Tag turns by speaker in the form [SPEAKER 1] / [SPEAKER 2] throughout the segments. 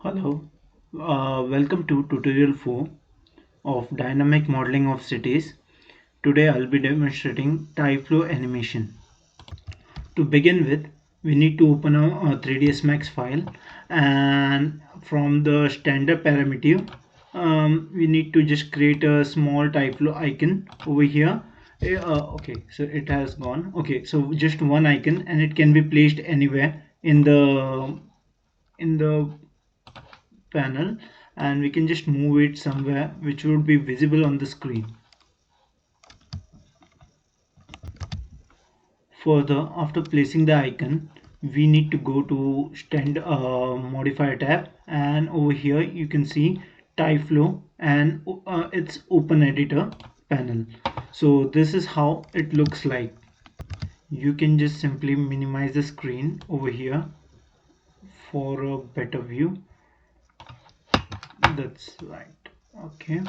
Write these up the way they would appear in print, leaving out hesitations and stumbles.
[SPEAKER 1] Hello, welcome to tutorial 4 of dynamic modeling of cities. Today I'll be demonstrating Tyflow animation. To begin with, we need to open a 3ds Max file, and from the standard parameter, we need to just create a small Tyflow icon over here. Okay, so it has gone. Okay, so just one icon, and it can be placed anywhere in the panel, and we can just move it somewhere which would be visible on the screen. Further, after placing the icon, we need to go to stand modifier tab, and over here you can see Tyflow and its open editor panel. So this is how it looks like. You can just simply minimize the screen over here for a better view. That's right. Okay,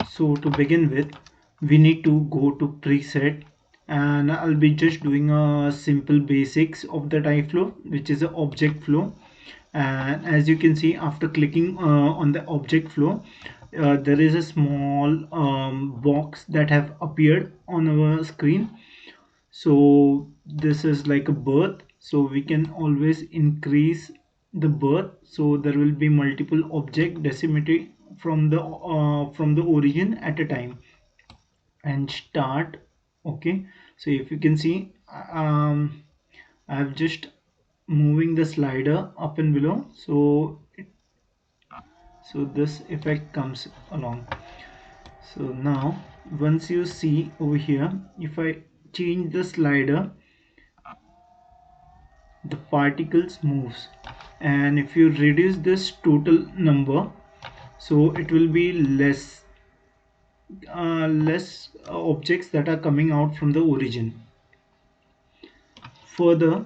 [SPEAKER 1] so to begin with, we need to go to preset, and I'll be just doing a simple basics of the Tyflow, which is an object flow. And as you can see, after clicking on the object flow, there is a small box that have appeared on our screen. So this is like a birth, so we can always increase the birth, so there will be multiple object decimated from the origin at a time. And start. Okay, so if you can see, I've just moving the slider up and below, so this effect comes along. So now once you see over here, if I change the slider, the particles moves, and if you reduce this total number, so it will be less objects that are coming out from the origin. Further,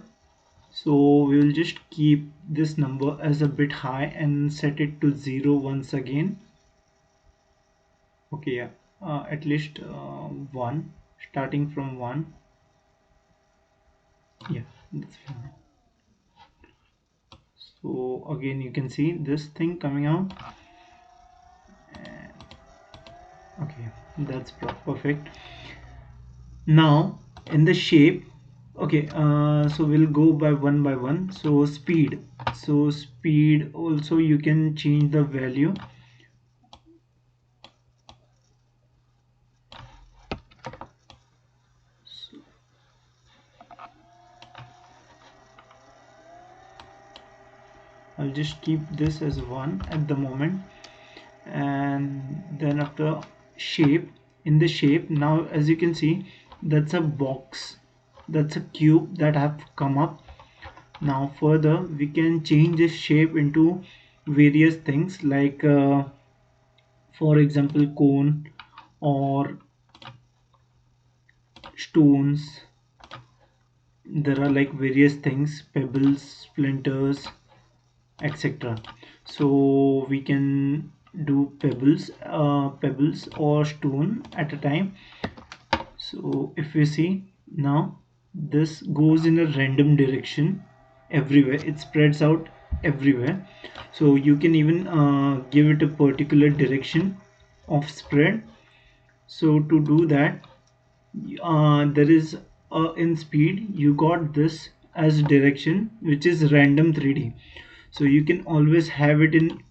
[SPEAKER 1] so we will just keep this number as a bit high and set it to 0 once again. Okay, yeah, at least 1, starting from 1. Yeah, that's fine. So again you can see this thing coming out. Okay, that's perfect. Now in the shape, okay, so we'll go by one. So speed also you can change the value. So I'll just keep this as 1 at the moment. And then after shape, in the shape, now as you can see, that's a box, that's a cube that have come up. Now further we can change this shape into various things, like for example cone or stones. There are like various things, pebbles, splinters, etc. So we can do pebbles or stone at a time. So if we see now, this goes in a random direction everywhere, it spreads out everywhere. So you can even give it a particular direction of spread. So to do that, there is in speed you got this as direction, which is random 3D. So you can always have it in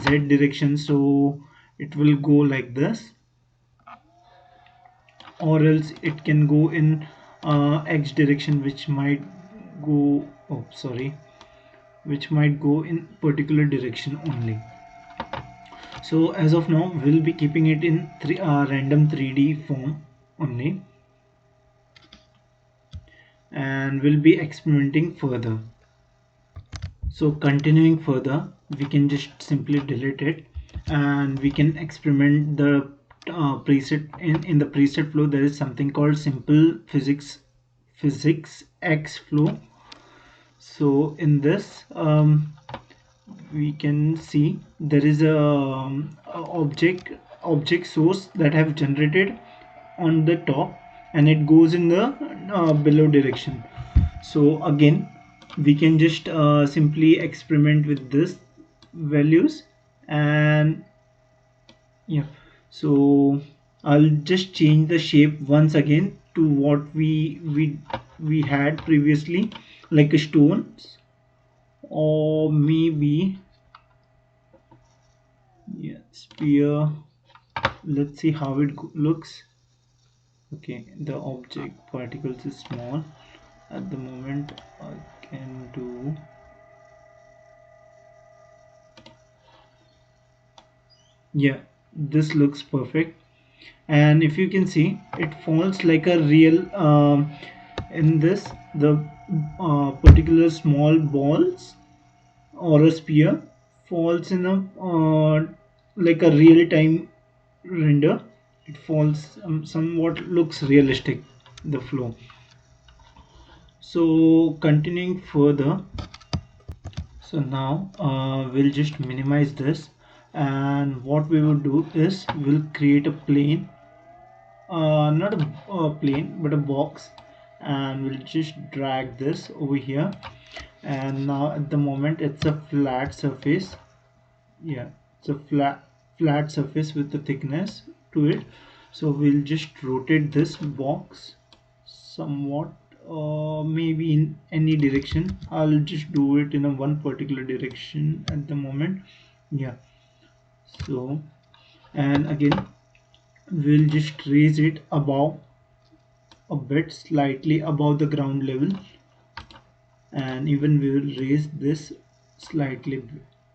[SPEAKER 1] z direction, so it will go like this, or else it can go in x direction, which might go, oh sorry, which might go in particular direction only. So as of now we'll be keeping it in random 3D form only, and we'll be experimenting further. So continuing further, we can just simply delete it, and we can experiment the preset. In the preset flow there is something called simple physics X flow. So in this, we can see there is a object source that have generated on the top, and it goes in the below direction. So again, we can just simply experiment with this values. And yeah, so I'll just change the shape once again to what we had previously, like a stone, or maybe, yeah, spear. Let's see how it looks. Okay, the object particles is small at the moment. I can do, yeah, this looks perfect. And if you can see, it falls like a real, in this, the particular small balls or a spear falls in a like a real time render. It falls, somewhat looks realistic, the flow. So continuing further, so now we'll just minimize this, and what we will do is we'll create a plane, not a plane but a box, and we'll just drag this over here. And now at the moment it's a flat surface. Yeah, it's a flat surface with the thickness to it. So we'll just rotate this box somewhat, maybe in any direction. I'll just do it in a one particular direction at the moment. Yeah, so, and again we'll just raise it above, a bit slightly above the ground level, and even we will raise this slightly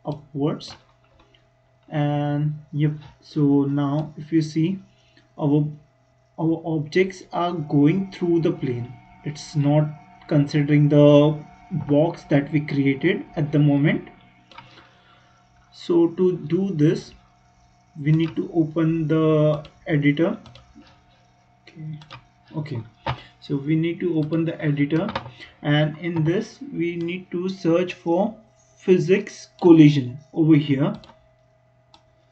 [SPEAKER 1] upwards. And yep, so now if you see, our our objects are going through the plane. It's not considering the box that we created at the moment. So to do this, we need to open the editor. Okay, okay, so we need to open the editor, and in this we need to search for physics collision over here.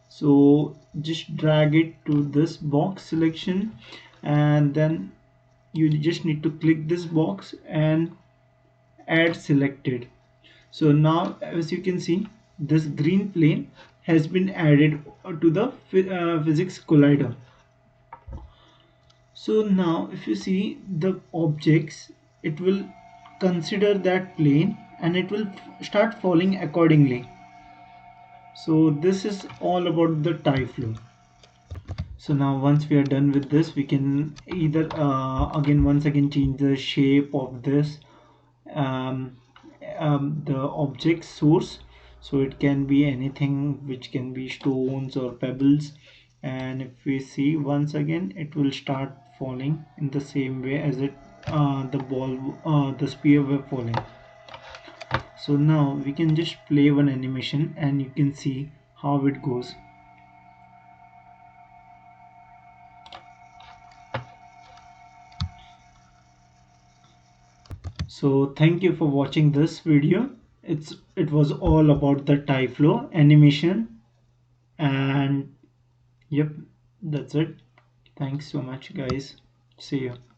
[SPEAKER 1] So just drag it to this box selection, and then you just need to click this box and add selected. So now as you can see, this green plane has been added to the physics collider. So now if you see the objects, it will consider that plane and it will start falling accordingly. So this is all about the Tyflow. So now once we are done with this, we can either again once again change the shape of this, um, the object source. So it can be anything, which can be stones or pebbles. And if we see once again, it will start falling in the same way as it, the spear were falling. So now we can just play one animation and you can see how it goes. So thank you for watching this video. It was all about the Tyflow animation, and yep, that's it. Thanks so much guys. See you.